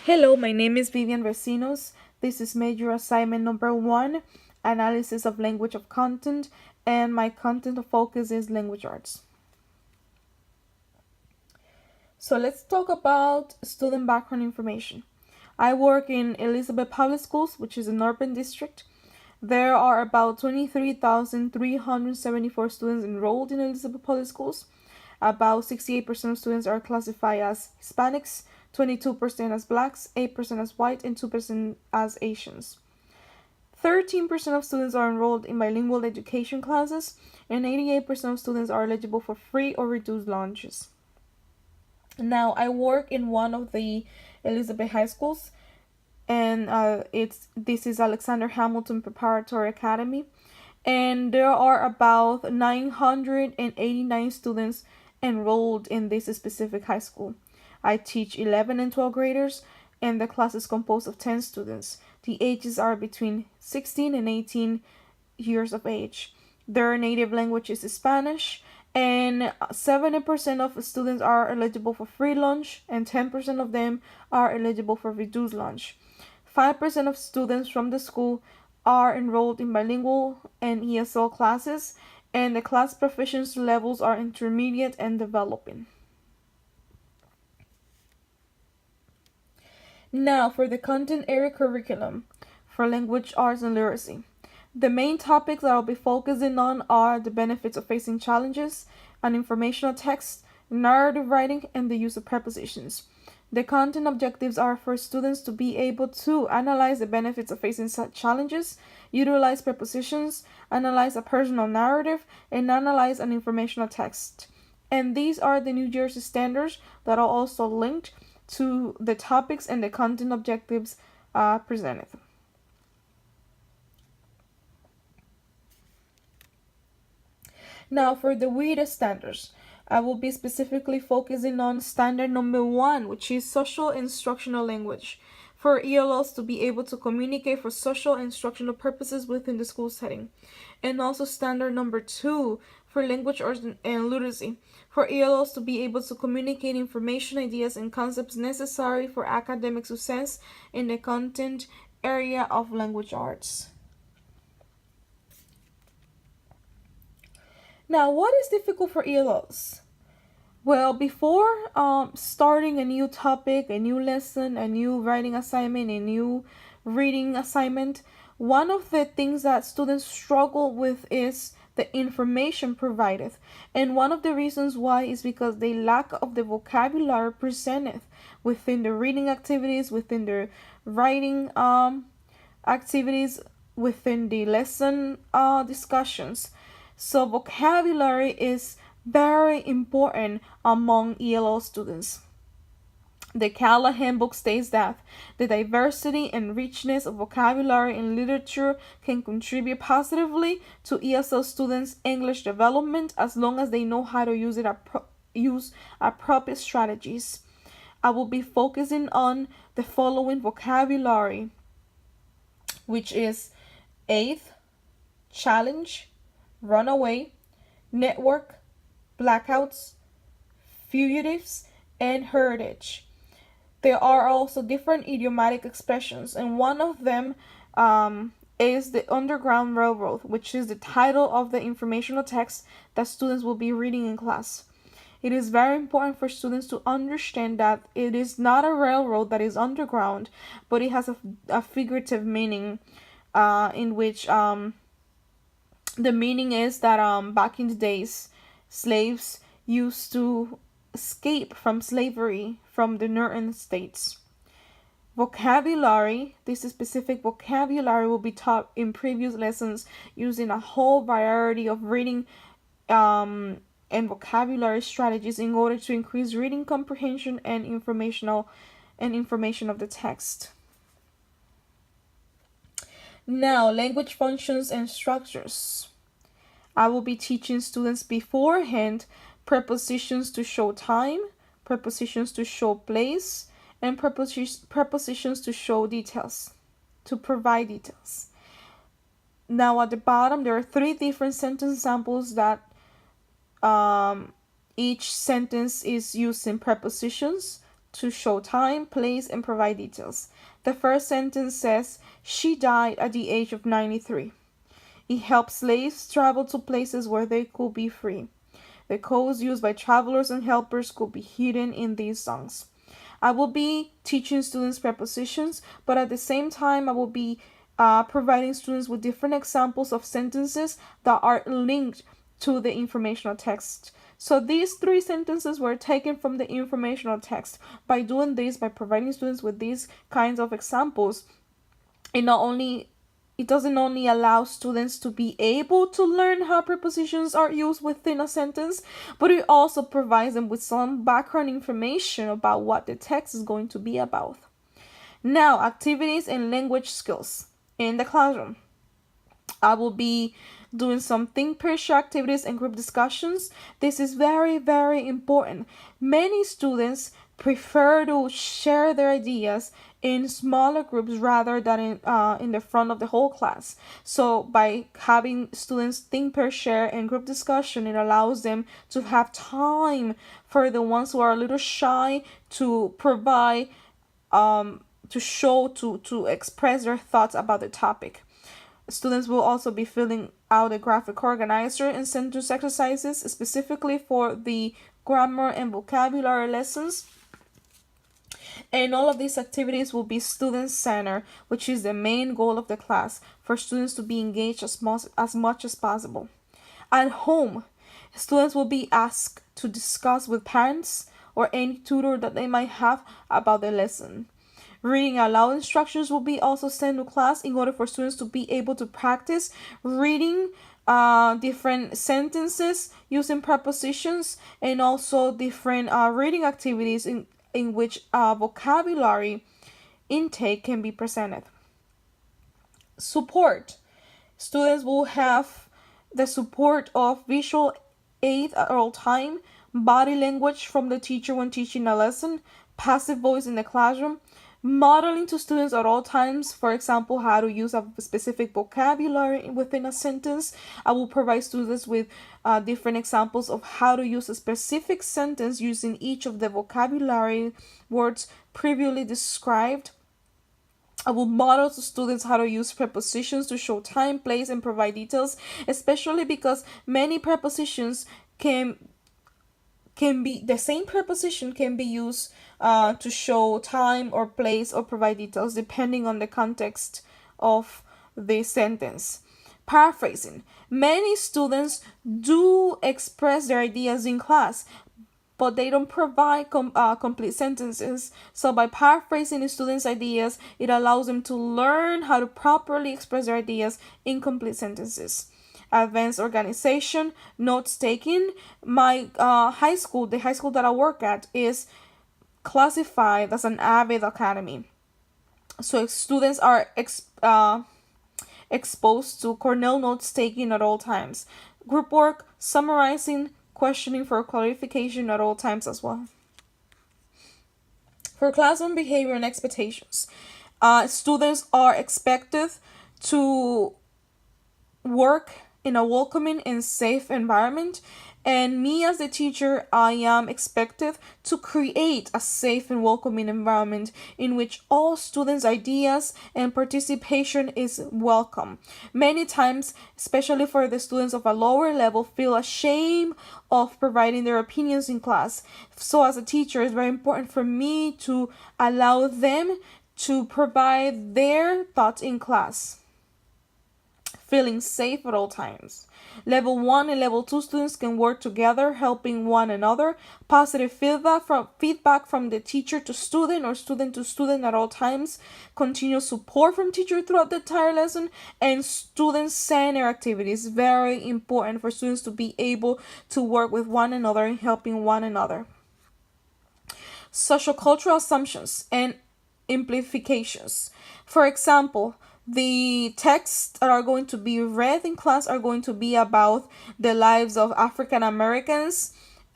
Hello, my name is Vivian Recinos. This is major assignment number 1, analysis of language of content, and my content of focus is language arts. So let's talk about student background information. I work in Elizabeth Public Schools, which is an urban district. There are about 23,374 students enrolled in Elizabeth Public Schools. About 68% of students are classified as Hispanics, 22% as blacks, 8% as white, and 2% as Asians. 13% of students are enrolled in bilingual education classes, and 88% of students are eligible for free or reduced lunches. Now, I work in one of the Elizabeth high schools, and this is Alexander Hamilton Preparatory Academy, and there are about 989 students enrolled in this specific high school. I teach 11 and 12 graders, and the class is composed of 10 students. The ages are between 16 and 18 years of age. Their native language is Spanish, and 70% of students are eligible for free lunch, and 10% of them are eligible for reduced lunch. 5% of students from the school are enrolled in bilingual and ESL classes, and the class proficiency levels are intermediate and developing. Now, for the content area curriculum for language arts and literacy. The main topics that I'll be focusing on are the benefits of facing challenges, an informational text, narrative writing, and the use of prepositions. The content objectives are for students to be able to analyze the benefits of facing such challenges, utilize prepositions, analyze a personal narrative, and analyze an informational text. And these are the New Jersey standards that are also linked to the topics and the content objectives presented. Now, for the WIDA standards, I will be specifically focusing on standard number 1, which is social instructional language, for ELLs to be able to communicate for social instructional purposes within the school setting. And also standard number 2, for language arts and literacy, for ELLs to be able to communicate information, ideas, and concepts necessary for academic success in the content area of language arts. Now, what is difficult for ELLs? Well, before starting a new topic, a new lesson, a new writing assignment, a new reading assignment, one of the things that students struggle with is the information provided. And one of the reasons why is because they lack of the vocabulary presented within the reading activities, within the writing activities, within the lesson discussions. So vocabulary is very important among ELL students. The CALA handbook states that the diversity and richness of vocabulary in literature can contribute positively to ESL students' English development as long as they know how to use appropriate strategies. I will be focusing on the following vocabulary, which is eighth, challenge, runaway, network, blackouts, fugitives, and heritage. There are also different idiomatic expressions, and one of them is the Underground Railroad, which is the title of the informational text that students will be reading in class. It is very important for students to understand that it is not a railroad that is underground, but it has a figurative meaning in which the meaning is that back in the days, slaves used to escape from slavery from the northern states. Vocabulary, this specific vocabulary will be taught in previous lessons using a whole variety of reading and vocabulary strategies in order to increase reading comprehension and information of the text. Now, language functions and structures. I will be teaching students beforehand prepositions to show time, prepositions to show place, and prepositions to show details, to provide details. Now, at the bottom, there are 3 different sentence samples that each sentence is using prepositions to show time, place, and provide details. The first sentence says, she died at the age of 93. It helped slaves travel to places where they could be free. The codes used by travelers and helpers could be hidden in these songs. I will be teaching students prepositions, but at the same time, I will be providing students with different examples of sentences that are linked to the informational text. So these 3 sentences were taken from the informational text. By doing this, by providing students with these kinds of examples, it doesn't only allow students to be able to learn how prepositions are used within a sentence, but it also provides them with some background information about what the text is going to be about. Now, activities and language skills in the classroom. I will be doing some think pair share activities and group discussions. This is very, very important. Many students prefer to share their ideas in smaller groups rather than in the front of the whole class. So by having students think pair share and group discussion, it allows them to have time for the ones who are a little shy to provide to express their thoughts about the topic. Students will also be filling out a graphic organizer and sentence exercises specifically for the grammar and vocabulary lessons. And all of these activities will be student-centered, which is the main goal of the class, for students to be engaged as much as possible. At home, students will be asked to discuss with parents or any tutor that they might have about the lesson. Reading aloud instructions will be also sent to class in order for students to be able to practice reading different sentences using prepositions, and also different reading activities in which vocabulary intake can be presented. Support. Students will have the support of visual aid at all time, body language from the teacher when teaching a lesson, passive voice in the classroom, modeling to students at all times, for example, how to use a specific vocabulary within a sentence. I will provide students with different examples of how to use a specific sentence using each of the vocabulary words previously described. I will model to students how to use prepositions to show time, place, and provide details, especially because many prepositions can be the same preposition can be used to show time or place or provide details depending on the context of the sentence. Paraphrasing. Many students do express their ideas in class, but they don't provide complete sentences. So by paraphrasing the students' ideas, it allows them to learn how to properly express their ideas in complete sentences. Advanced organization, notes taking. My the high school that I work at, is classified as an AVID academy. So students are exposed to Cornell notes taking at all times. Group work, summarizing, questioning for clarification at all times as well. For classroom behavior and expectations, students are expected to work in a welcoming and safe environment, and me as the teacher, I am expected to create a safe and welcoming environment in which all students' ideas and participation is welcome. Many times, especially for the students of a lower level, feel ashamed of providing their opinions in class. So as a teacher, it's very important for me to allow them to provide their thoughts in class, feeling safe at all times. Level 1 and Level 2 students can work together, helping one another. Positive feedback from the teacher to student or student to student at all times. Continuous support from teacher throughout the entire lesson. And student-centered activities. Very important for students to be able to work with one another and helping one another. Social cultural assumptions and implications. For example, the texts that are going to be read in class are going to be about the lives of African Americans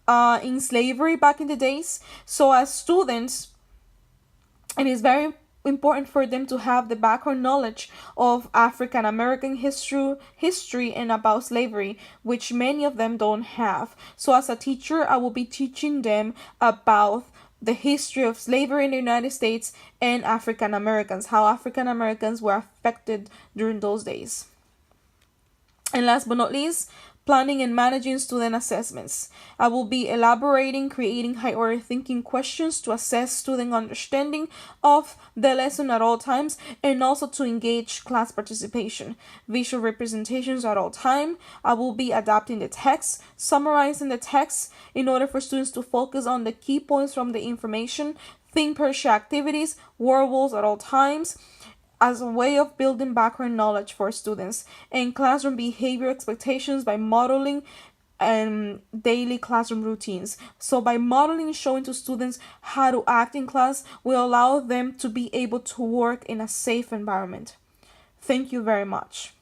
in slavery back in the days. So as students, it is very important for them to have the background knowledge of African American history and about slavery, which many of them don't have. So as a teacher, I will be teaching them about the history of slavery in the United States and African Americans, how African Americans were affected during those days. And last but not least, planning and managing student assessments. I will be elaborating, creating high order thinking questions to assess student understanding of the lesson at all times and also to engage class participation. Visual representations at all time. I will be adapting the text, summarizing the text in order for students to focus on the key points from the information, think per share activities, word walls at all times, as a way of building background knowledge for students, and classroom behavior expectations by modeling daily classroom routines. So by modeling and showing to students how to act in class will allow them to be able to work in a safe environment. Thank you very much.